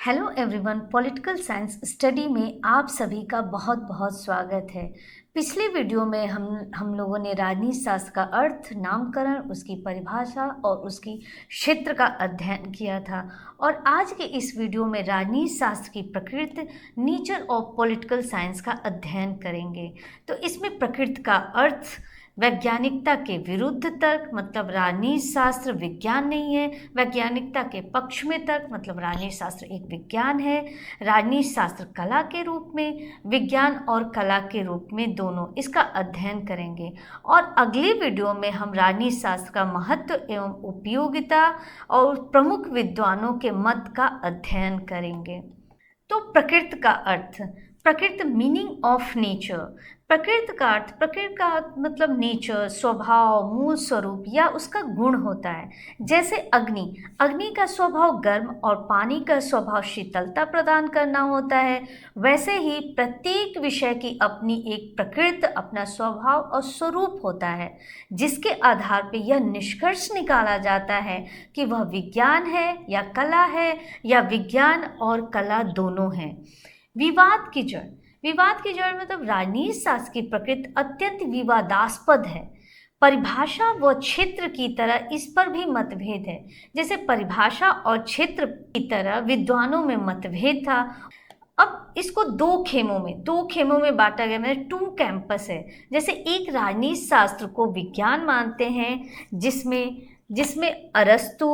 Hello everyone, political science study में आप सभी का बहुत बहुत स्वागत है। पिछले वीडियो में हम लोगों ने राजनीति शास्त्र का अर्थ, नामकरण, उसकी परिभाषा और उसकी क्षेत्र का अध्ययन किया था। और आज के इस वीडियो में राजनीति शास्त्र की प्रकृति, नेचर ऑफ पॉलिटिकल साइंस का अध्ययन करेंगे। तो इसमें प्रकृति का अर्थ, वैज्ञानिकता के विरुद्ध तर्क, मतलब राजनीति शास्त्र विज्ञान नहीं है। वैज्ञानिकता के पक्ष में तर्क, मतलब राजनीति शास्त्र एक विज्ञान है। राजनीति शास्त्र कला के रूप में, विज्ञान और कला के रूप में दोनों, इसका अध्ययन करेंगे। और अगले वीडियो में हम राजनीति शास्त्र का महत्व एवं उपयोगिता और प्रमुख विद्वानों के मत का अध्ययन करेंगे। तो प्रकृति का अर्थ, प्रकृति मीनिंग ऑफ नेचर। प्रकृति का अर्थ मतलब नेचर, स्वभाव, मूल स्वरूप या उसका गुण होता है। जैसे अग्नि का स्वभाव गर्म और पानी का स्वभाव शीतलता प्रदान करना होता है। वैसे ही प्रत्येक विषय की अपनी एक प्रकृति, अपना स्वभाव और स्वरूप होता है, जिसके आधार पर यह निष्कर्ष निकाला जाता है कि वह विज्ञान है या कला है, या विज्ञान और कला दोनों हैं। विवाद की जड़ मतलब राजनीति शास्त्र की प्रकृति अत्यंत विवादास्पद है। परिभाषा व क्षेत्र की तरह इस पर भी मतभेद है। जैसे परिभाषा और क्षेत्र की तरह विद्वानों में मतभेद था। अब इसको दो खेमों में बांटा गया, मतलब 2 कैंपस है। जैसे एक राजनीति शास्त्र को विज्ञान मानते हैं, जिसमें अरस्तु,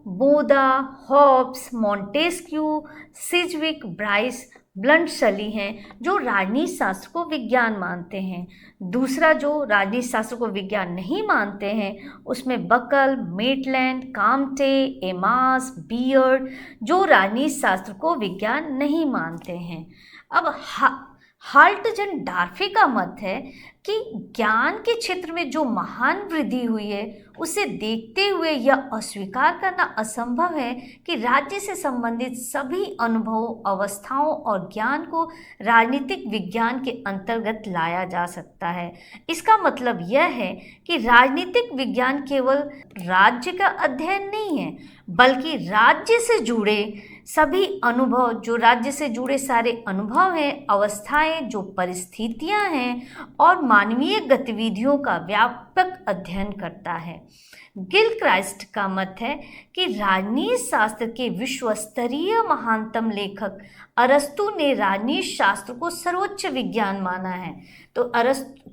Bodin, Hobbes, Montesquieu, Sidgwick, Bryce, Bluntschli हैं जो राजनीति शास्त्र को विज्ञान मानते हैं। दूसरा जो राजनीति शास्त्र को विज्ञान नहीं मानते हैं, उसमें बकल, मेटलैंड, काम्टे, एमास, बियर्ड, जो राजनीति शास्त्र को विज्ञान नहीं मानते हैं। अब हाल्टजन डार्फे का मत है कि ज्ञान के क्षेत्र में जो महान वृद्धि हुई है, उसे देखते हुए यह अस्वीकार करना असंभव है कि राज्य से संबंधित सभी अनुभवों, अवस्थाओं और ज्ञान को राजनीतिक विज्ञान के अंतर्गत लाया जा सकता है। इसका मतलब यह है कि राजनीतिक विज्ञान केवल राज्य का अध्ययन नहीं है, बल्कि राज्य से जुड़े सभी अनुभव, जो राज्य से जुड़े सारे अनुभव हैं, अवस्थाएं, जो परिस्थितियां हैं और मानवीय गतिविधियों का व्यापक अध्ययन करता है। गिलक्राइस्ट का मत है कि राजनीति शास्त्र के विश्वस्तरीय महानतम लेखक अरस्तु ने राजनीति शास्त्र को सर्वोच्च विज्ञान माना है। तो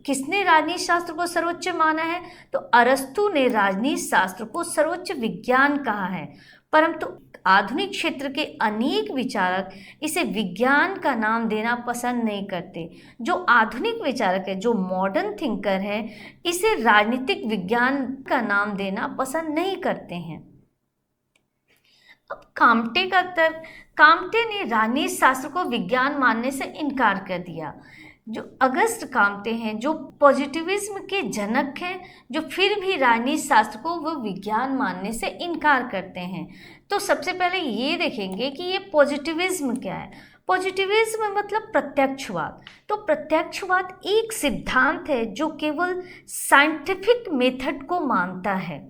किसने राजनीति शास्त्र को सर्वोच्च माना है? तो अरस्तु ने राजनीति शास्त्र को सर्वोच्च विज्ञान कहा है। परंतु आधुनिक क्षेत्र के अनेक विचारक इसे विज्ञान का नाम देना पसंद नहीं करते। जो आधुनिक विचारक है, जो मॉडर्न थिंकर है, इसे राजनीतिक विज्ञान का नाम देना पसंद नहीं करते हैं। अब काम्टे का तर्क, काम्टे ने राजनीति शास्त्र को विज्ञान मानने से इनकार कर दिया। जो अगस्त काम्टे हैं, जो पॉजिटिविज्म के जनक हैं, जो फिर भी राजनीति शास्त्र को वो विज्ञान मानने से इनकार करते हैं। तो सबसे पहले ये देखेंगे कि ये पॉजिटिविज्म क्या है। पॉजिटिविज्म मतलब प्रत्यक्षवाद। तो प्रत्यक्षवाद एक सिद्धांत है जो केवल साइंटिफिक मेथड को मानता है।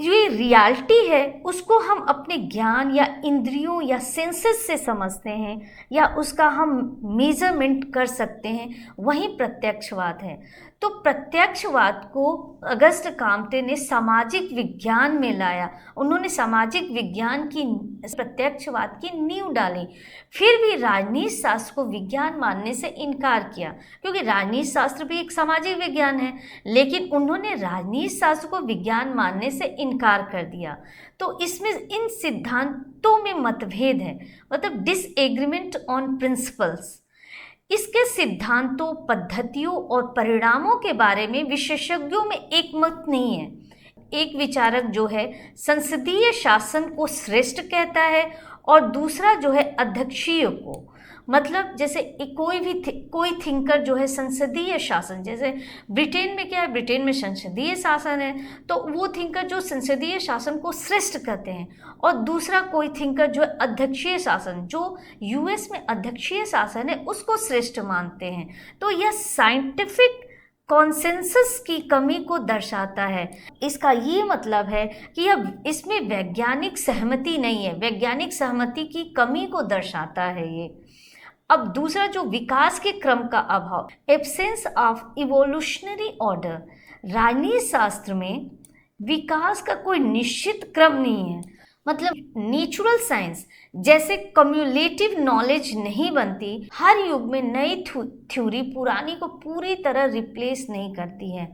ये रियलिटी है, उसको हम अपने ज्ञान या इंद्रियों या सेंसेस से समझते हैं, या उसका हम मेजरमेंट कर सकते हैं, वही प्रत्यक्षवाद है। तो प्रत्यक्षवाद को अगस्त काम्टे ने सामाजिक विज्ञान में लाया। उन्होंने सामाजिक विज्ञान की, प्रत्यक्षवाद की नींव डाली। फिर भी राजनीति शास्त्र को विज्ञान मानने से इनकार किया, क्योंकि राजनीति शास्त्र भी एक सामाजिक विज्ञान है, लेकिन उन्होंने राजनीति शास्त्र को विज्ञान मानने से इनकार कर दिया। तो इसमें इन सिद्धांतों में मतभेद है, मतलब डिसएग्रीमेंट ऑन प्रिंसिपल्स। इसके सिद्धांतों, पद्धतियों और परिणामों के बारे में विशेषज्ञों में एक मत नहीं है। एक विचारक जो है संसदीय शासन को श्रेष्ठ कहता है, और दूसरा जो है अध्यक्षीय को। मतलब जैसे कोई थिंकर जो है संसदीय शासन, जैसे ब्रिटेन में क्या है, ब्रिटेन में संसदीय शासन है, तो वो थिंकर जो संसदीय शासन को श्रेष्ठ कहते हैं, और दूसरा कोई थिंकर जो है अध्यक्षीय शासन, जो यूएस में अध्यक्षीय शासन है, उसको श्रेष्ठ मानते हैं। तो यह साइंटिफिक कॉन्सेंसस की कमी को दर्शाता है। इसका ये मतलब है कि अब इसमें वैज्ञानिक सहमति नहीं है, वैज्ञानिक सहमति की कमी को दर्शाता है ये। अब दूसरा जो विकास के क्रम का अभाव, एब्सेंस ऑफ इवोल्यूशनरी ऑर्डर। राजनीति शास्त्र में विकास का कोई निश्चित क्रम नहीं है, मतलब नेचुरल साइंस जैसे कम्युलेटिव नॉलेज नहीं बनती। हर युग में नई थ्योरी पुरानी को पूरी तरह रिप्लेस नहीं करती है।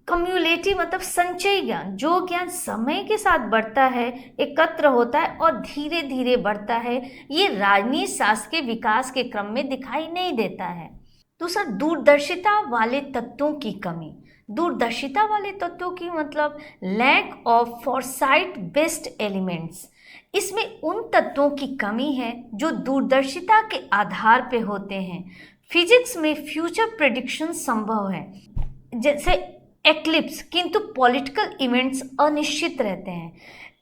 कम्युलेटिव मतलब संचयी ज्ञान, जो ज्ञान समय के साथ बढ़ता है, एकत्र होता है और धीरे धीरे बढ़ता है, ये राजनीति शास्त्र के विकास के क्रम में दिखाई नहीं देता है। दूसरा, दूरदर्शिता वाले तत्वों की कमी। दूरदर्शिता वाले तत्वों की मतलब lack of foresight based elements. इसमें उन तत्वों की कमी है जो दूरदर्शिता के आधार पे होते हैं। फिजिक्स में फ्यूचर प्रेडिक्शन संभव है जैसे एक्लिप्स, किंतु पॉलिटिकल इवेंट्स अनिश्चित रहते हैं।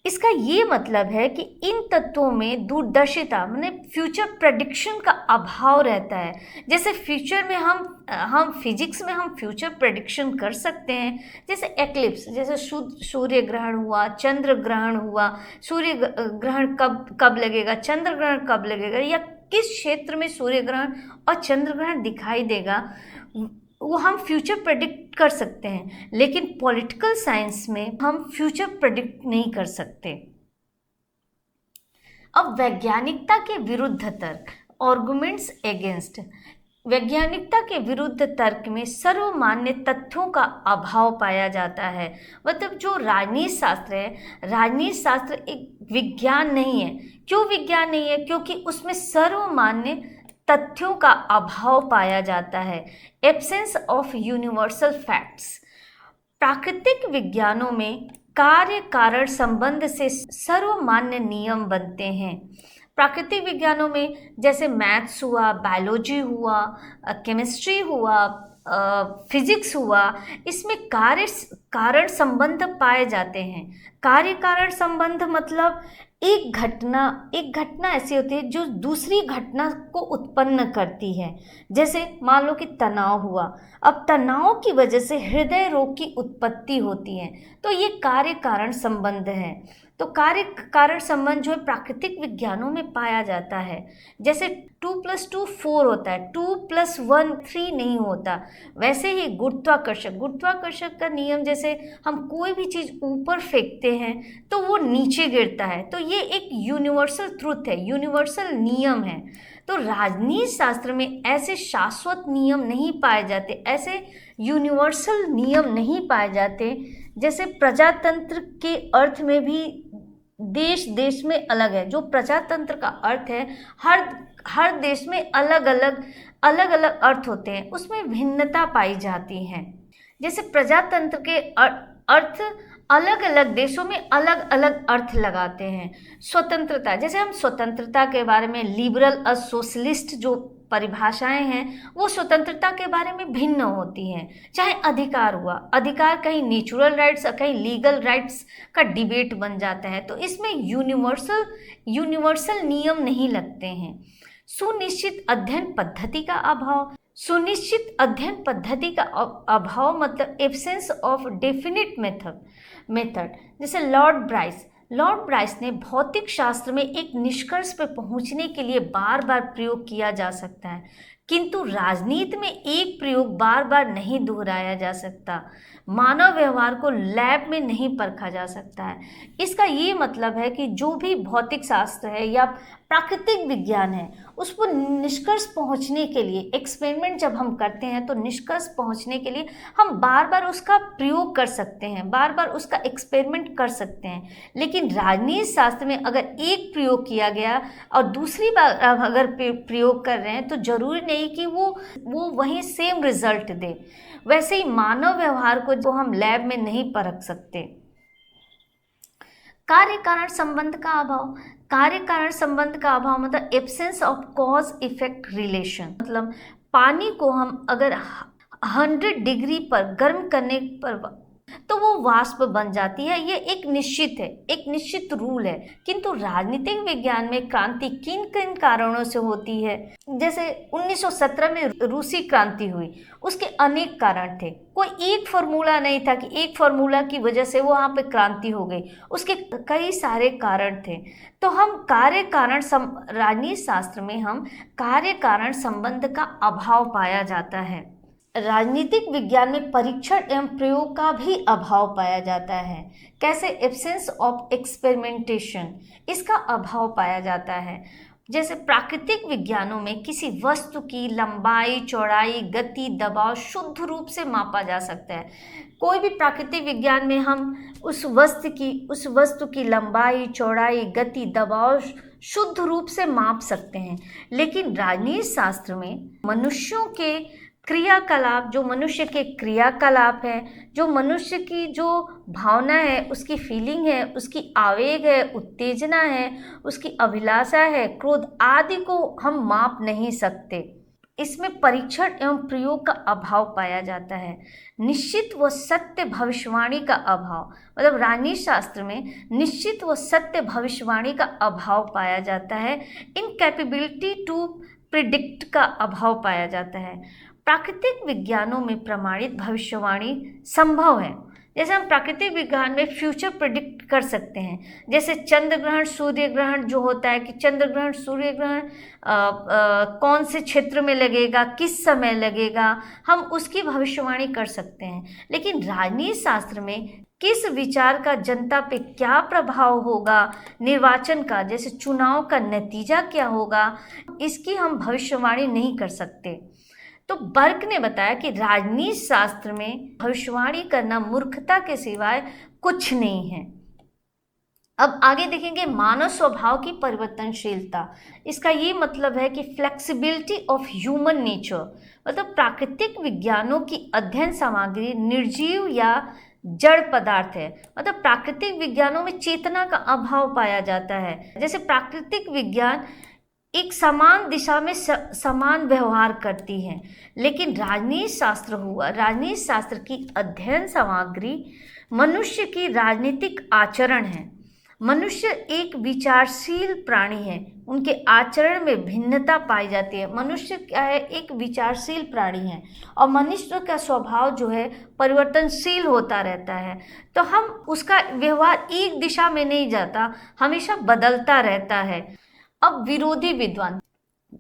इसका ये मतलब है कि इन तत्वों में दूरदर्शिता माने फ्यूचर प्रेडिक्शन का अभाव रहता है। जैसे फ्यूचर में हम फिजिक्स में हम फ्यूचर प्रेडिक्शन कर सकते हैं, जैसे एक्लिप्स, जैसे सूर्य ग्रहण हुआ, चंद्र ग्रहण हुआ, सूर्य ग्रहण कब लगेगा, चंद्र ग्रहण कब लगेगा, या किस क्षेत्र में सूर्य ग्रहण और चंद्र ग्रहण दिखाई देगा, वो हम फ्यूचर प्रेडिक्ट कर सकते हैं। लेकिन पॉलिटिकल साइंस में हम फ्यूचर प्रेडिक्ट नहीं कर सकते। अब वैज्ञानिकता के विरुद्ध तर्क, आर्गुमेंट्स अगेंस्ट। वैज्ञानिकता के विरुद्ध तर्क में सर्वमान्य तथ्यों का अभाव पाया जाता है। मतलब जो राजनीति शास्त्र है, राजनीति शास्त्र एक विज्ञान नहीं है। क्यों विज्ञान नहीं है? क्योंकि उसमें सर्वमान्य तथ्यों का अभाव पाया जाता है। Absence of universal facts. प्राकृतिक विज्ञानों में कार्य कारण संबंध से सर्वमान्य नियम बनते हैं। प्राकृतिक विज्ञानों में जैसे मैथ्स हुआ, बायोलॉजी हुआ, केमिस्ट्री हुआ, फिजिक्स हुआ, इसमें कार्य कारण संबंध पाए जाते हैं। कार्य कारण संबंध मतलब एक घटना ऐसी होती है जो दूसरी घटना को उत्पन्न करती है। जैसे मान लो कि तनाव हुआ, अब तनाव की वजह से हृदय रोग की उत्पत्ति होती है, तो ये कार्य कारण संबंध है। तो कार्य कारण संबंध जो है प्राकृतिक विज्ञानों में पाया जाता है। जैसे 2 + 2 4 होता है, 2 + 1 3 नहीं होता। वैसे ही गुरुत्वाकर्षण का नियम, जैसे हम कोई भी चीज़ ऊपर फेंकते हैं तो वो नीचे गिरता है, तो ये एक यूनिवर्सल ट्रुथ है, यूनिवर्सल नियम है। तो राजनीति शास्त्र में ऐसे शाश्वत नियम नहीं पाए जाते, ऐसे यूनिवर्सल नियम नहीं पाए जाते। जैसे प्रजातंत्र के अर्थ में भी देश देश में अलग है। जो प्रजातंत्र का अर्थ है, हर देश में अलग अलग अर्थ होते हैं, उसमें भिन्नता पाई जाती है। जैसे प्रजातंत्र के अर्थ अलग अलग देशों में अलग अलग अर्थ लगाते हैं। स्वतंत्रता, जैसे हम स्वतंत्रता के बारे में लिबरल और सोशलिस्ट जो परिभाषाएं हैं वो स्वतंत्रता के बारे में भिन्न होती हैं। चाहे अधिकार हुआ, अधिकार कहीं नेचुरल राइट्स और कहीं लीगल राइट्स का डिबेट बन जाता है, तो इसमें यूनिवर्सल नियम नहीं लगते हैं। सुनिश्चित अध्ययन पद्धति का अभाव। सुनिश्चित अध्ययन पद्धति का अभाव मतलब एब्सेंस ऑफ डेफिनिट मेथड। जैसे लॉर्ड ब्राइस ने भौतिक शास्त्र में एक निष्कर्ष पर पहुंचने के लिए बार बार प्रयोग किया जा सकता है, किंतु राजनीति में एक प्रयोग बार बार नहीं दोहराया जा सकता। मानव व्यवहार को लैब में नहीं परखा जा सकता है। इसका ये मतलब है कि जो भी भौतिक शास्त्र है या प्राकृतिक विज्ञान है, उस पर निष्कर्ष पहुंचने के लिए एक्सपेरिमेंट जब हम करते हैं तो निष्कर्ष पहुंचने के लिए हम बार बार उसका प्रयोग कर सकते हैं, बार बार उसका एक्सपेरिमेंट कर सकते हैं। लेकिन राजनीति शास्त्र में अगर एक प्रयोग किया गया और दूसरी बार अगर प्रयोग कर रहे हैं तो जरूरी नहीं कि वो वही सेम रिजल्ट दे। वैसे ही मानव व्यवहार को जो हम लैब में नहीं परख सकते। कार्य कारण संबंध का अभाव। कार्य कारण संबंध का अभाव मतलब absence of cause effect relation. मतलब पानी को हम अगर 100 डिग्री पर गर्म करने पर तो वो वाष्प बन जाती है। ये एक निश्चित है, एक निश्चित रूल है। किंतु राजनीतिक विज्ञान में क्रांति किन किन कारणों से होती है? जैसे 1917 में रूसी क्रांति हुई, उसके अनेक कारण थे। कोई एक फॉर्मूला नहीं था कि एक फॉर्मूला की वजह से वो वहाँ पे क्रांति हो गई, उसके कई सारे कारण थे। तो हम कार्य कारण राजनीति शास्त्र में हम कार्य कारण संबंध का अभाव पाया जाता है। राजनीतिक विज्ञान में परीक्षण एवं प्रयोग का भी अभाव पाया जाता है। कैसे? एब्सेंस ऑफ एक्सपेरिमेंटेशन, इसका अभाव पाया जाता है। जैसे प्राकृतिक विज्ञानों में किसी वस्तु की लंबाई, चौड़ाई, गति, दबाव शुद्ध रूप से मापा जा सकता है। कोई भी प्राकृतिक विज्ञान में हम उस वस्तु की लंबाई, चौड़ाई, गति, दबाव शुद्ध रूप से माप सकते हैं। लेकिन राजनीति शास्त्र में मनुष्यों के क्रियाकलाप, जो मनुष्य के क्रियाकलाप है, जो मनुष्य की जो भावना है, उसकी फीलिंग है, उसकी आवेग है, उत्तेजना है, उसकी अभिलाषा है, क्रोध आदि को हम माप नहीं सकते। इसमें परीक्षण एवं प्रयोग का अभाव पाया जाता है। निश्चित व सत्य भविष्यवाणी का अभाव, मतलब राजनीति शास्त्र में निश्चित व सत्य भविष्यवाणी का अभाव पाया जाता है। इनकैपेबिलिटी टू प्रिडिक्ट का अभाव पाया जाता है। प्राकृतिक विज्ञानों में प्रमाणित भविष्यवाणी संभव है। जैसे हम प्राकृतिक विज्ञान में फ्यूचर प्रिडिक्ट कर सकते हैं। जैसे चंद्र ग्रहण, सूर्य ग्रहण जो होता है कि चंद्र ग्रहण, सूर्य ग्रहण कौन से क्षेत्र में लगेगा, किस समय लगेगा, हम उसकी भविष्यवाणी कर सकते हैं। लेकिन राजनीति शास्त्र में किस विचार का जनता पे क्या प्रभाव होगा, निर्वाचन का, जैसे चुनाव का नतीजा क्या होगा, इसकी हम भविष्यवाणी नहीं कर सकते। तो बर्क ने बताया कि राजनीति शास्त्र में भविष्यवाणी करना मूर्खता के सिवाय कुछ नहीं है। अब आगे देखेंगे मानव स्वभाव की परिवर्तनशीलता। इसका ये मतलब है कि फ्लेक्सिबिलिटी ऑफ ह्यूमन नेचर, मतलब प्राकृतिक विज्ञानों की अध्ययन सामग्री निर्जीव या जड़ पदार्थ है। मतलब प्राकृतिक विज्ञानों में चेतना का अभाव पाया जाता है। जैसे प्राकृतिक विज्ञान एक समान दिशा में समान व्यवहार करती है, लेकिन राजनीति शास्त्र की अध्ययन सामग्री मनुष्य की राजनीतिक आचरण है। मनुष्य एक विचारशील प्राणी है, उनके आचरण में भिन्नता पाई जाती है। मनुष्य क्या है? एक विचारशील प्राणी है और मनुष्य का स्वभाव जो है परिवर्तनशील होता रहता है। तो हम उसका व्यवहार एक दिशा में नहीं जाता, हमेशा बदलता रहता है। अब विरोधी विद्वान,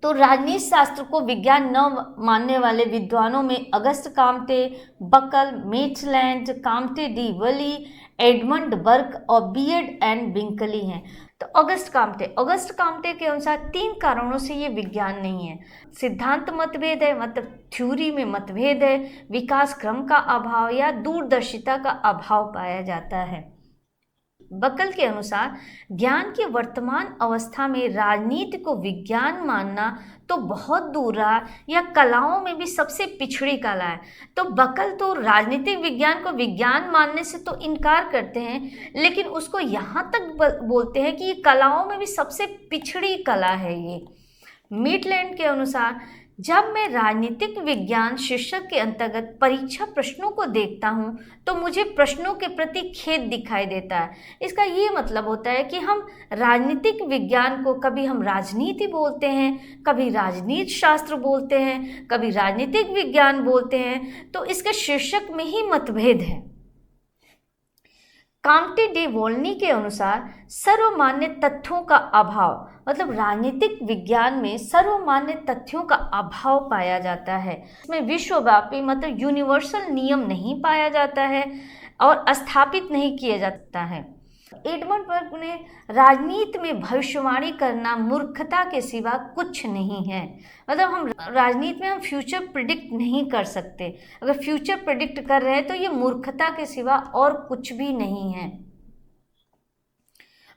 तो राजनीति शास्त्र को विज्ञान न मानने वाले विद्वानों में Auguste Comte, Buckle, Maitland, Comte de वली, एडमंड बर्क और बियर्ड एंड बिंकली हैं। तो अगस्त काम्टे के अनुसार 3 कारणों से ये विज्ञान नहीं है। सिद्धांत मतभेद है, मतलब थ्योरी में मतभेद है, विकास क्रम का अभाव या दूरदर्शिता का अभाव पाया जाता है। बकल के अनुसार ज्ञान की वर्तमान अवस्था में राजनीति को विज्ञान मानना तो बहुत दूर रहा, या कलाओं में भी सबसे पिछड़ी कला है। तो बकल तो राजनीतिक विज्ञान को विज्ञान मानने से तो इनकार करते हैं, लेकिन उसको यहाँ तक बोलते हैं कि ये कलाओं में भी सबसे पिछड़ी कला है ये। मीटलैंड के अनुसार जब मैं राजनीतिक विज्ञान शीर्षक के अंतर्गत परीक्षा प्रश्नों को देखता हूँ तो मुझे प्रश्नों के प्रति खेद दिखाई देता है। इसका ये मतलब होता है कि हम राजनीतिक विज्ञान को कभी हम राजनीति बोलते हैं, कभी राजनीति शास्त्र बोलते हैं, कभी राजनीतिक विज्ञान बोलते हैं, तो इसके शीर्षक में ही मतभेद है। काम्टे डी वोल्नी के अनुसार सर्वमान्य तथ्यों का अभाव, मतलब राजनीतिक विज्ञान में सर्वमान्य तथ्यों का अभाव पाया जाता है। इसमें विश्वव्यापी मतलब यूनिवर्सल नियम नहीं पाया जाता है और स्थापित नहीं किया जाता है। एडमंड बर्क ने राजनीति में भविष्यवाणी करना मूर्खता के सिवा कुछ नहीं है। मतलब हम राजनीति में हम फ्यूचर प्रिडिक्ट नहीं कर सकते। अगर फ्यूचर प्रिडिक्ट कर रहे हैं तो ये मूर्खता के सिवा और कुछ भी नहीं है।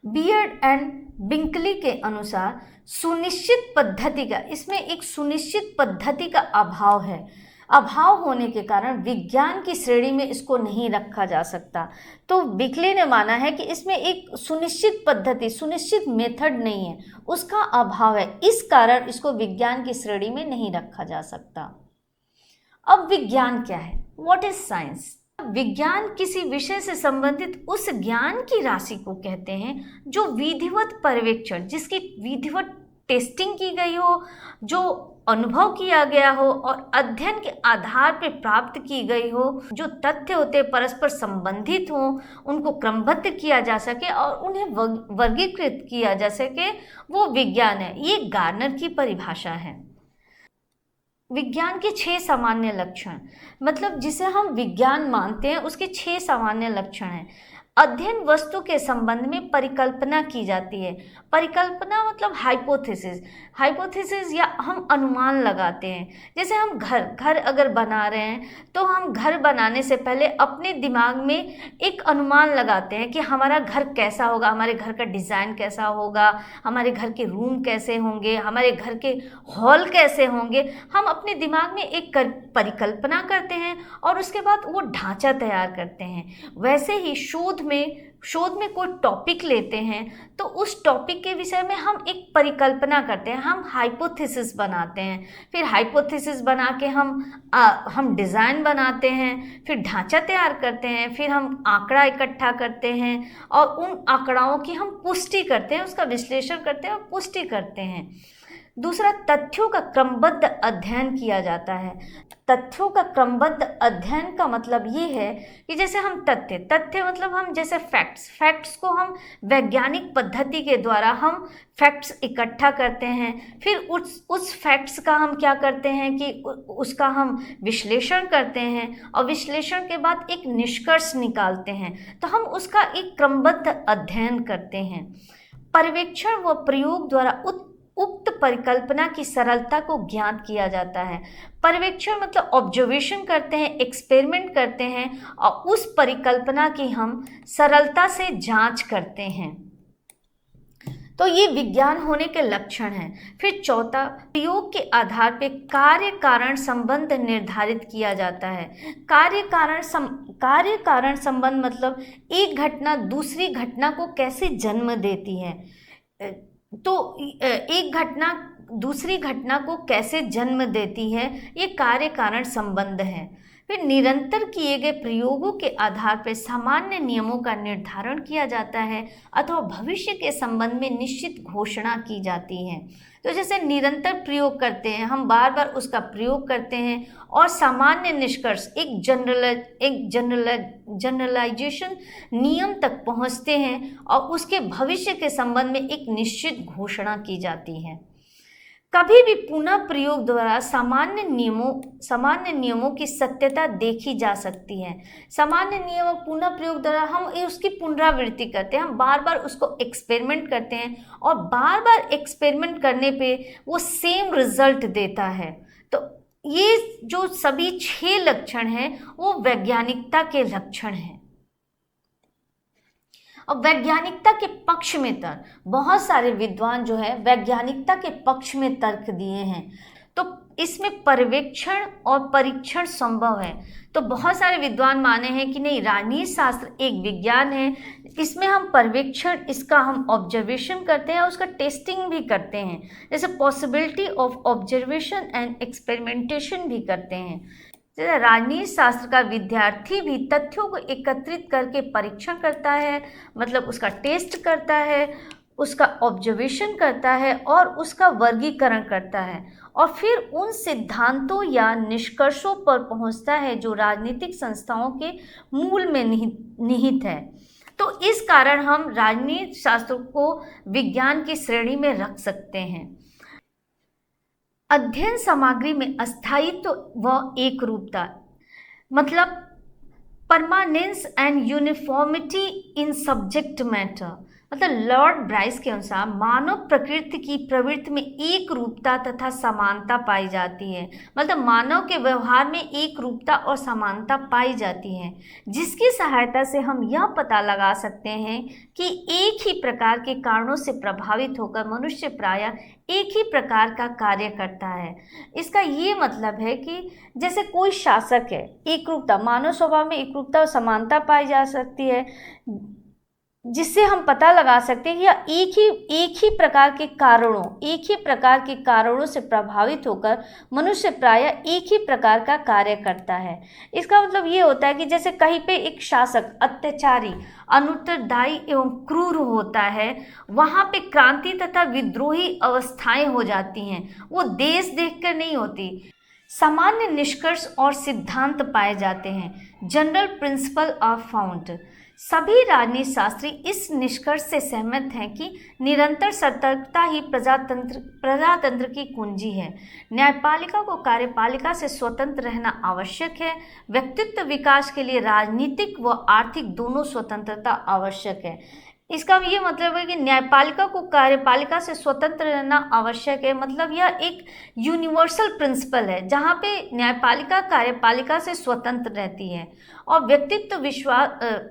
बियर्ड एंड बिंकली के अनुसार सुनिश्चित पद्धति का, इसमें एक सुनिश्चित पद्धति का अभाव है। अभाव होने के कारण विज्ञान की श्रेणी में इसको नहीं रखा जा सकता। तो बिकली ने माना है कि इसमें एक सुनिश्चित पद्धति, सुनिश्चित मेथड नहीं है, उसका अभाव है, इस कारण इसको विज्ञान की श्रेणी में नहीं रखा जा सकता। अब विज्ञान क्या है? What is science? विज्ञान किसी विषय से संबंधित उस ज्ञान की राशि को कहते हैं जो विधिवत पर्यवेक्षण, जिसकी विधिवत टेस्टिंग की गई हो, जो अनुभव किया गया हो और अध्ययन के आधार पर प्राप्त की गई हो, जो तथ्य होते परस्पर संबंधित हो, उनको क्रमबद्ध किया जा सके और उन्हें वर्गीकृत किया जा सके, वो विज्ञान है। ये गार्नर की परिभाषा है। विज्ञान के 6 सामान्य लक्षण, मतलब जिसे हम विज्ञान मानते हैं उसके 6 सामान्य लक्षण हैं। अध्ययन वस्तु के संबंध में परिकल्पना की जाती है। परिकल्पना मतलब हाइपोथेसिस या हम अनुमान लगाते हैं। जैसे हम घर अगर बना रहे हैं तो हम घर बनाने से पहले अपने दिमाग में एक अनुमान लगाते हैं कि हमारा घर कैसा होगा, हमारे घर का डिज़ाइन कैसा होगा, हमारे घर के रूम कैसे होंगे, हमारे घर के हॉल कैसे होंगे। हम अपने दिमाग में एक परिकल्पना करते हैं और उसके बाद वो ढांचा तैयार करते हैं। वैसे ही शोध में कोई टॉपिक लेते हैं तो उस टॉपिक के विषय में हम एक परिकल्पना करते हैं, हम हाइपोथेसिस बनाते हैं। फिर हाइपोथेसिस बना के हम डिज़ाइन बनाते हैं, फिर ढांचा तैयार करते हैं, फिर हम आंकड़ा इकट्ठा करते हैं और उन आंकड़ाओं की हम पुष्टि करते हैं, उसका विश्लेषण करते हैं और पुष्टि करते हैं। दूसरा, तथ्यों का क्रमबद्ध अध्ययन किया जाता है। तथ्यों का क्रमबद्ध अध्ययन का मतलब ये है कि जैसे हम तथ्य मतलब हम जैसे फैक्ट्स को हम वैज्ञानिक पद्धति के द्वारा हम फैक्ट्स इकट्ठा करते हैं। फिर उस फैक्ट्स का हम क्या करते हैं कि उसका हम विश्लेषण करते हैं और विश्लेषण के बाद एक निष्कर्ष निकालते हैं, तो हम उसका एक क्रमबद्ध अध्ययन करते हैं। पर्यवेक्षण व प्रयोग द्वारा उक्त परिकल्पना की सरलता को ज्ञात किया जाता है। पर्यवेक्षण मतलब ऑब्जर्वेशन करते हैं, एक्सपेरिमेंट करते हैं और उस परिकल्पना की हम सरलता से जांच करते हैं। तो ये विज्ञान होने के लक्षण हैं। फिर चौथा, प्रयोग के आधार पर कार्य कारण संबंध निर्धारित किया जाता है। कार्य कारण संबंध मतलब एक घटना दूसरी घटना को कैसे जन्म देती है। तो एक घटना दूसरी घटना को कैसे जन्म देती है, ये कार्य कारण संबंध है। फिर निरंतर किए गए प्रयोगों के आधार पर सामान्य नियमों का निर्धारण किया जाता है अथवा भविष्य के संबंध में निश्चित घोषणा की जाती है। तो जैसे निरंतर प्रयोग करते हैं, हम बार बार उसका प्रयोग करते हैं और सामान्य निष्कर्ष एक जनरलाइजेशन नियम तक पहुंचते हैं और उसके भविष्य के संबंध में एक निश्चित घोषणा की जाती है। कभी भी पुनः प्रयोग द्वारा सामान्य नियमों की सत्यता देखी जा सकती है। सामान्य नियमों पुनः प्रयोग द्वारा हम उसकी पुनरावृत्ति करते हैं, हम बार बार उसको एक्सपेरिमेंट करते हैं और बार बार एक्सपेरिमेंट करने पे वो सेम रिजल्ट देता है। तो ये जो सभी 6 लक्षण हैं वो वैज्ञानिकता के लक्षण हैं। और वैज्ञानिकता के पक्ष में तर्क, बहुत सारे विद्वान जो है वैज्ञानिकता के पक्ष में तर्क दिए हैं। तो इसमें पर्यवेक्षण और परीक्षण संभव है। तो बहुत सारे विद्वान माने हैं कि नहीं, राजनीति शास्त्र एक विज्ञान है, इसमें हम पर्यवेक्षण, इसका हम ऑब्जर्वेशन करते हैं और उसका टेस्टिंग भी करते हैं, जैसे possibility of observation and experimentation भी करते हैं। जैसे राजनीति शास्त्र का विद्यार्थी भी तथ्यों को एकत्रित करके परीक्षण करता है, मतलब उसका टेस्ट करता है, उसका ऑब्जर्वेशन करता है और उसका वर्गीकरण करता है और फिर उन सिद्धांतों या निष्कर्षों पर पहुंचता है जो राजनीतिक संस्थाओं के मूल में निहित है। तो इस कारण हम राजनीति शास्त्र को विज्ञान की श्रेणी में रख सकते हैं। अध्ययन सामग्री में अस्थायित्व व एकरूपता, मतलब permanence and uniformity in subject matter, मतलब लॉर्ड ब्राइस के अनुसार मानव प्रकृति की प्रवृत्ति में एक रूपता तथा समानता पाई जाती है। मतलब मानव के व्यवहार में एक रूपता और समानता पाई जाती है, जिसकी सहायता से हम यह पता लगा सकते हैं कि एक ही प्रकार के कारणों से प्रभावित होकर मनुष्य प्रायः एक ही प्रकार का कार्य करता है। इसका ये मतलब है कि जैसे कोई शासक है, एक रूपता, मानव स्वभाव में एक रूपता और समानता पाई जा सकती है। जिससे हम पता लगा सकते हैं कि यह एक ही प्रकार के कारणों से प्रभावित होकर मनुष्य प्रायः एक ही प्रकार का कार्य करता है। इसका मतलब ये होता है कि जैसे कहीं पे एक शासक अत्याचारी, अनुत्तरदायी एवं क्रूर होता है, वहाँ पे क्रांति तथा विद्रोही अवस्थाएं हो जाती हैं। वो देश देखकर नहीं होती, सामान्य निष्कर्ष और सिद्धांत पाए जाते हैं। General principle are found. सभी राजनीति शास्त्री इस निष्कर्ष से सहमत हैं कि निरंतर सतर्कता ही प्रजातंत्र की कुंजी है। न्यायपालिका को कार्यपालिका से स्वतंत्र रहना आवश्यक है। व्यक्तित्व विकास के लिए राजनीतिक व आर्थिक दोनों स्वतंत्रता आवश्यक है। इसका ये मतलब है कि न्यायपालिका को कार्यपालिका से स्वतंत्र रहना आवश्यक है, मतलब यह एक यूनिवर्सल प्रिंसिपल है जहाँ पे न्यायपालिका कार्यपालिका से स्वतंत्र रहती है। और व्यक्तित्व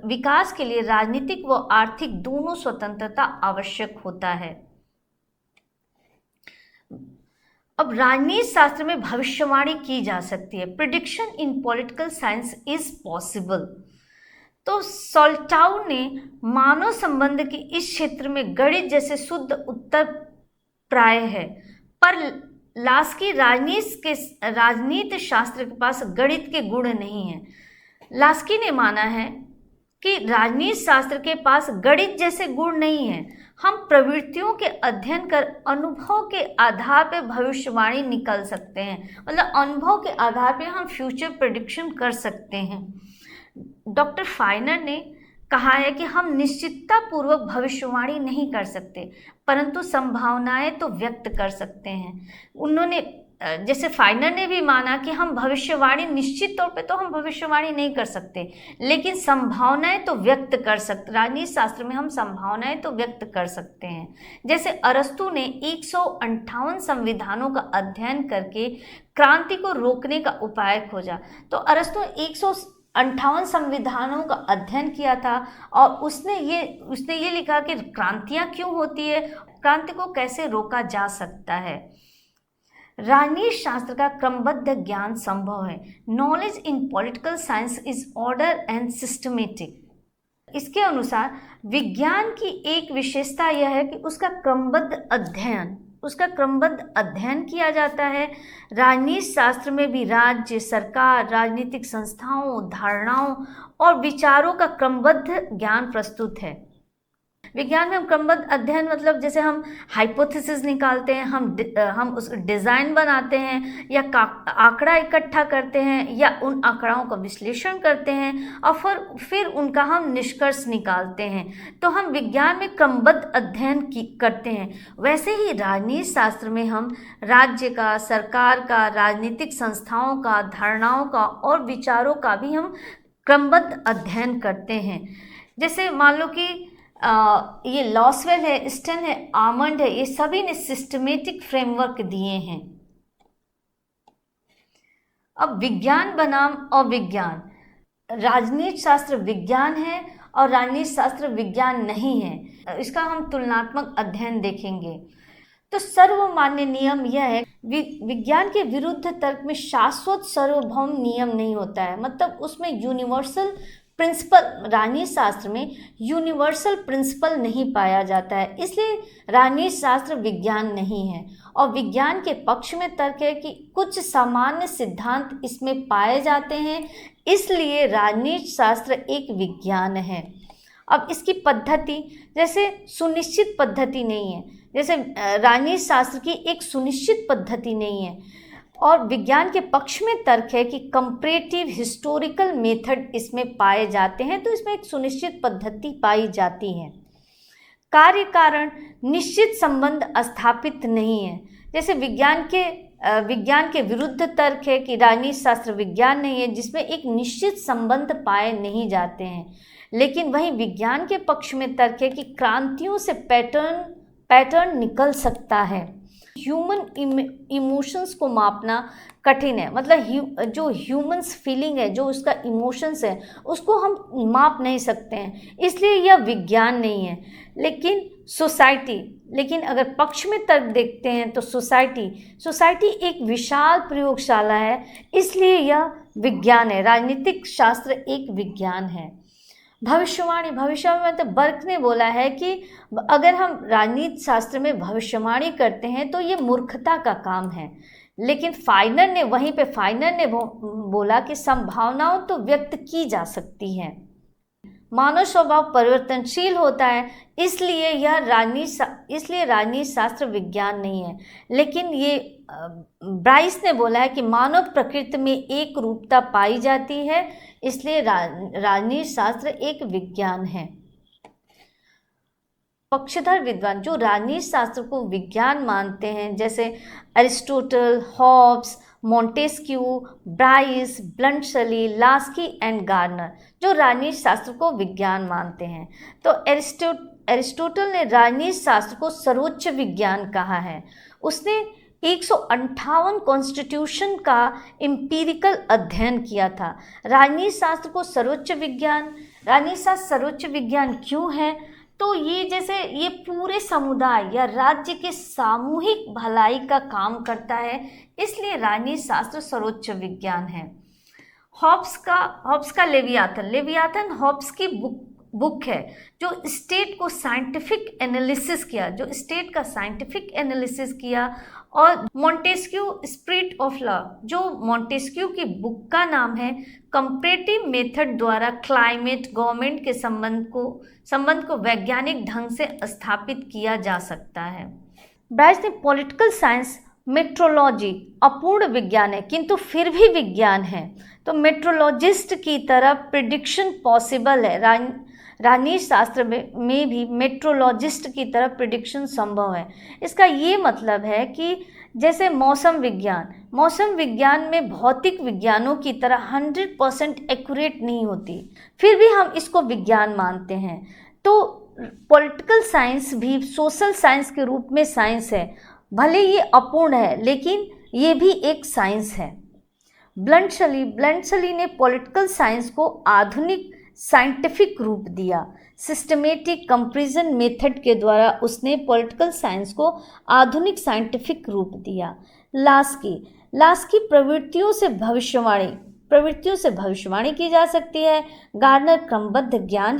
विकास के लिए राजनीतिक व आर्थिक दोनों स्वतंत्रता आवश्यक होता है। अब राजनीति शास्त्र में भविष्यवाणी की जा सकती है। Prediction in political science is possible. तो सोल्टाउ ने मानव संबंध के इस क्षेत्र में गणित जैसे शुद्ध उत्तर प्राय है, पर लास्की राजनीति शास्त्र के पास गणित के गुण नहीं है। लास्की ने माना है कि राजनीति शास्त्र के पास गणित जैसे गुण नहीं है। हम प्रवृत्तियों के अध्ययन कर अनुभव के आधार पर भविष्यवाणी निकल सकते हैं, मतलब अनुभव के आधार पर हम फ्यूचर प्रेडिक्शन कर सकते हैं। डॉक्टर फाइनर ने कहा है कि हम निश्चितता पूर्वक भविष्यवाणी नहीं कर सकते, परंतु संभावनाएं तो व्यक्त कर सकते हैं। उन्होंने जैसे फाइनर ने भी माना कि हम भविष्यवाणी निश्चित तौर पे तो हम भविष्यवाणी नहीं कर सकते, लेकिन संभावनाएं तो व्यक्त कर सकते। राजनीति शास्त्र में हम संभावनाएं तो व्यक्त कर सकते हैं। जैसे अरस्तु ने 158 संविधानों का अध्ययन करके क्रांति को रोकने का उपाय खोजा। तो अरस्तु 158 संविधानों का अध्ययन किया था और उसने ये लिखा कि क्रांतियां क्यों होती है, क्रांति को कैसे रोका जा सकता है। राजनीति शास्त्र का क्रमबद्ध ज्ञान संभव है। Knowledge in political science is order and systematic. इसके अनुसार विज्ञान की एक विशेषता यह है कि उसका क्रमबद्ध अध्ययन किया जाता है। राजनीति शास्त्र में भी राज्य, सरकार, राजनीतिक संस्थाओं, धारणाओं और विचारों का क्रमबद्ध ज्ञान प्रस्तुत है। विज्ञान में हम क्रमबद्ध अध्ययन मतलब जैसे हम हाइपोथेसिस निकालते हैं, हम उस डिज़ाइन बनाते हैं या आंकड़ा इकट्ठा करते हैं या उन आंकड़ाओं का विश्लेषण करते हैं और फिर उनका हम निष्कर्ष निकालते हैं। तो हम विज्ञान में क्रमबद्ध अध्ययन करते हैं। वैसे ही राजनीति शास्त्र में हम राज्य का, सरकार का, राजनीतिक संस्थाओं का, धारणाओं का और विचारों का भी हम क्रमबद्ध अध्ययन करते हैं। जैसे मान लो कि ये लॉसवेल है, स्टेन है, आमंड है, ये सभी ने सिस्टमेटिक फ्रेमवर्क दिए हैं। अब विज्ञान बनाम अविज्ञान। राजनीति शास्त्र विज्ञान है और राजनीति शास्त्र विज्ञान नहीं है। इसका हम तुलनात्मक अध्ययन देखेंगे। तो सर्वमान्य नियम यह है, विज्ञान के विरुद्ध तर्क में शाश्वत सार्वभौम नियम नहीं होता है, मतलब उसमें यूनिवर्सल प्रिंसिपल, राजनीति शास्त्र में यूनिवर्सल प्रिंसिपल नहीं पाया जाता है, इसलिए राजनीति शास्त्र विज्ञान नहीं है। और विज्ञान के पक्ष में तर्क है कि कुछ सामान्य सिद्धांत इसमें पाए जाते हैं, इसलिए राजनीति शास्त्र एक विज्ञान है। अब इसकी पद्धति जैसे सुनिश्चित पद्धति नहीं है, जैसे राजनीति शास्त्र की एक सुनिश्चित पद्धति नहीं है। और विज्ञान के पक्ष में तर्क है कि कंपैरेटिव हिस्टोरिकल मेथड इसमें पाए जाते हैं, तो इसमें एक सुनिश्चित पद्धति पाई जाती है। कार्य कारण निश्चित संबंध स्थापित नहीं है। जैसे विज्ञान के विरुद्ध तर्क है कि राजनीति शास्त्र विज्ञान नहीं है, जिसमें एक निश्चित संबंध पाए नहीं जाते हैं। लेकिन वहीं विज्ञान के पक्ष में तर्क है कि क्रांतियों से पैटर्न निकल सकता है। ह्यूमन इमोशंस को मापना कठिन है, मतलब जो ह्यूमन्स फीलिंग है, जो उसका इमोशंस है, उसको हम माप नहीं सकते हैं, इसलिए यह विज्ञान नहीं है। लेकिन अगर पक्ष में तर्क देखते हैं तो सोसाइटी एक विशाल प्रयोगशाला है, इसलिए यह विज्ञान है। राजनीतिक शास्त्र एक विज्ञान है। भविष्यवाणी, भविष्यवाणी मतलब बर्क ने बोला है कि अगर हम राजनीति शास्त्र में भविष्यवाणी करते हैं तो ये मूर्खता का काम है। लेकिन फाइनर ने बोला कि संभावनाओं तो व्यक्त की जा सकती हैं। मानव स्वभाव परिवर्तनशील होता है, इसलिए राजनीति शास्त्र विज्ञान नहीं है। लेकिन ये ब्राइस ने बोला है कि मानव प्रकृति में एक रूपता पाई जाती है, इसलिए राजनीति शास्त्र एक विज्ञान है। पक्षधर विद्वान जो राजनीति शास्त्र को विज्ञान मानते हैं, जैसे Aristotle, Hobbes, Montesquieu, Bryce, Bluntschli, Laski and Garner जो राजनीति शास्त्र को विज्ञान मानते हैं। तो एरिस्टोटल ने राजनीति शास्त्र को सर्वोच्च विज्ञान कहा है। उसने 158 कॉन्स्टिट्यूशन का एम्पिरिकल अध्ययन किया था। राजनीति शास्त्र को राजनीति शास्त्र सर्वोच्च विज्ञान क्यों है? तो ये पूरे समुदाय या राज्य के सामूहिक भलाई का काम करता है, इसलिए राजनीति शास्त्र सर्वोच्च विज्ञान है। हॉब्स का लेवियाथन हॉब्स की बुक है जो स्टेट का साइंटिफिक एनालिसिस किया। और मोंटेस्क्यू स्पिरिट ऑफ लॉ जो मोंटेस्क्यू की बुक का नाम है, कंपैरेटिव मेथड द्वारा क्लाइमेट गवर्नमेंट के संबंध को वैज्ञानिक ढंग से स्थापित किया जा सकता है। ब्राइस ने पॉलिटिकल साइंस मेट्रोलॉजी अपूर्ण विज्ञान है किंतु फिर भी विज्ञान है, तो मेट्रोलॉजिस्ट की तरह प्रिडिक्शन पॉसिबल है। राजनीति शास्त्र में भी मेट्रोलॉजिस्ट की तरह प्रिडिक्शन संभव है। इसका ये मतलब है कि जैसे मौसम विज्ञान में भौतिक विज्ञानों की तरह 100% एक्यूरेट नहीं होती, फिर भी हम इसको विज्ञान मानते हैं। तो पॉलिटिकल साइंस भी सोशल साइंस के रूप में साइंस है, भले ये अपूर्ण है लेकिन ये भी एक साइंस है। ब्लंटसली ने पॉलिटिकल साइंस को आधुनिक साइंटिफिक रूप दिया। सिस्टमेटिक कंपैरिजन मेथड के द्वारा उसने पॉलिटिकल साइंस को आधुनिक साइंटिफिक रूप दिया। लास्की प्रवृत्तियों से भविष्यवाणी की जा सकती है। गार्नर क्रमबद्ध ज्ञान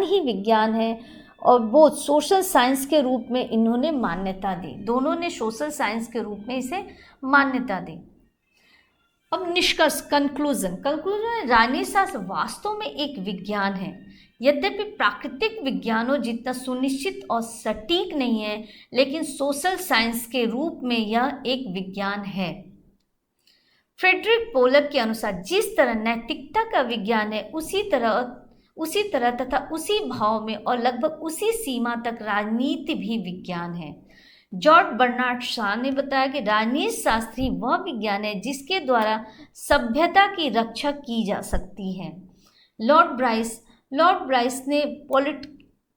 ही विज्ञान है, और वो सोशल साइंस के रूप में इन्होंने मान्यता दी। दोनों ने सोशल साइंस के रूप में इसे मान्यता दी। अब निष्कर्ष, कंक्लूजन राजनीति शास्त्र वास्तव में एक विज्ञान है। यद्यपि प्राकृतिक विज्ञानों जितना सुनिश्चित और सटीक नहीं है, लेकिन सोशल साइंस के रूप में यह एक विज्ञान है। फ्रेडरिक पोलक के अनुसार जिस तरह नैतिकता का विज्ञान है, उसी तरह तथा उसी भाव में और लगभग उसी सीमा तक राजनीति भी विज्ञान है। जॉर्ज बर्नार्ड शॉ ने बताया कि राजनीति शास्त्र ही वह विज्ञान है जिसके द्वारा सभ्यता की रक्षा की जा सकती है। लॉर्ड ब्राइस ने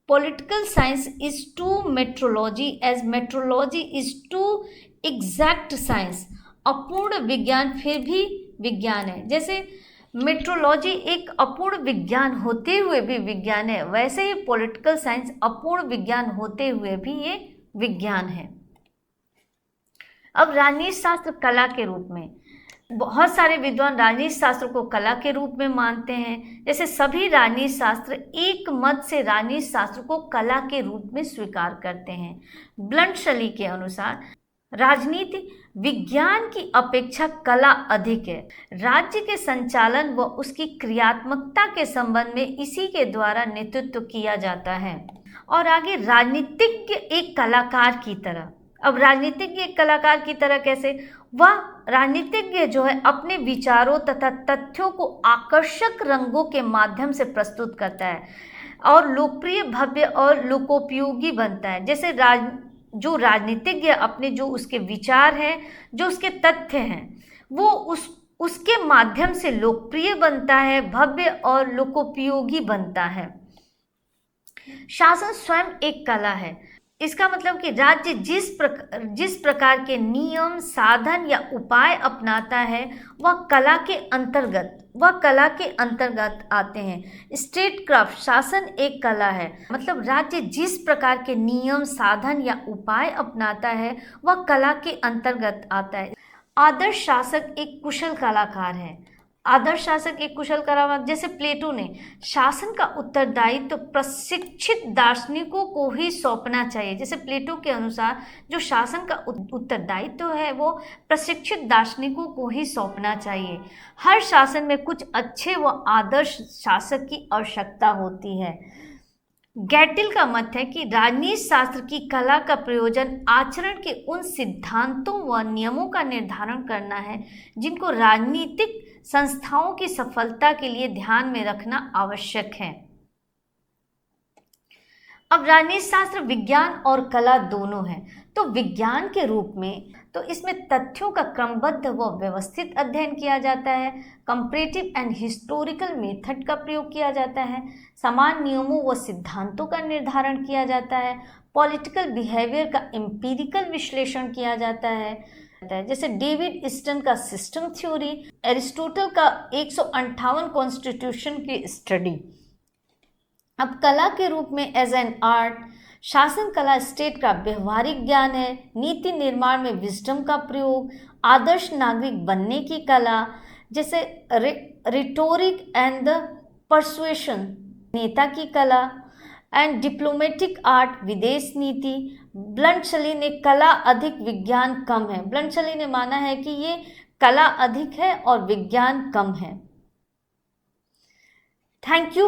political science is to metrology as metrology is to exact science. अपूर्ण विज्ञान फिर भी विज्ञान है। जैसे मेट्रोलॉजी एक अपूर्ण विज्ञान होते हुए भी विज्ञान है, वैसे ही पॉलिटिकल साइंस अपूर्ण विज्ञान होते हुए भी ये विज्ञान है। अब राजनीति शास्त्र कला के रूप में, बहुत सारे विद्वान राजनीति शास्त्र को कला के रूप में मानते हैं। जैसे सभी राजनीति शास्त्र एक मत से राजनीति शास्त्र को कला के रूप में स्वीकार करते हैं। ब्लंटसली के अनुसार राजनीति विज्ञान की अपेक्षा कला अधिक है। राज्य के संचालन व उसकी क्रियात्मकता के संबंध में इसी के द्वारा नेतृत्व किया जाता है। और आगे राजनीतिज्ञ एक कलाकार की तरह। अब राजनीतिज्ञ एक कलाकार की तरह कैसे? वह राजनीतिज्ञ जो है अपने विचारों तथा तथ्यों को आकर्षक रंगों के माध्यम से प्रस्तुत करता है और लोकप्रिय, भव्य और लोकोपयोगी बनता है। जैसे जो राजनीतिज्ञ अपने जो उसके विचार हैं, जो उसके तथ्य हैं, वो उसके माध्यम से लोकप्रिय बनता है, भव्य और लोकोपयोगी बनता है। शासन स्वयं एक कला है। इसका मतलब कि राज्य जिस प्रकार के नियम, साधन या उपाय अपनाता है वह कला के अंतर्गत आते हैं। स्टेट क्राफ्ट, शासन एक कला है, मतलब राज्य जिस प्रकार के नियम, साधन या उपाय अपनाता है वह कला के अंतर्गत आता है। आदर्श शासक एक कुशल कलाकार है। आदर्श शासक एक कुशल करामात, जैसे प्लेटो ने शासन का उत्तरदायित्व तो प्रशिक्षित दार्शनिकों को ही सौंपना चाहिए। जैसे प्लेटो के अनुसार जो शासन का उत्तरदायित्व तो है वो प्रशिक्षित दार्शनिकों को ही सौंपना चाहिए। हर शासन में कुछ अच्छे व आदर्श शासक की आवश्यकता होती है। गैटिल का मत है कि राजनीति शास्त्र की कला का प्रयोजन आचरण के उन सिद्धांतों व नियमों का निर्धारण करना है जिनको राजनीतिक संस्थाओं की सफलता के लिए ध्यान में रखना आवश्यक है। अब राजनीति शास्त्र विज्ञान और कला दोनों है। तो विज्ञान के रूप में तो इसमें तथ्यों का क्रमबद्ध व व्यवस्थित अध्ययन किया जाता है। कंपैरेटिव एंड हिस्टोरिकल मेथड का प्रयोग किया जाता है। समान नियमों व सिद्धांतों का निर्धारण किया जाता है। पॉलिटिकल बिहेवियर का एम्पिरिकल विश्लेषण किया जाता है। जैसे डेविड ईस्टन का सिस्टम थ्योरी, एरिस्टोटल का 158 कॉन्स्टिट्यूशन की स्टडी। अब कला के रूप में एज एन आर्ट, शासन कला स्टेट का व्यवहारिक ज्ञान है। नीति निर्माण में विजडम का प्रयोग, आदर्श नागरिक बनने की कला, जैसे रिटोरिक एंड द परसुएशन, नेता की कला, एंड डिप्लोमेटिक आर्ट, विदेश नीति। ब्लंटशली ने कला अधिक विज्ञान कम है। ब्लंटशली ने माना है कि ये कला अधिक है और विज्ञान कम है। Thank you.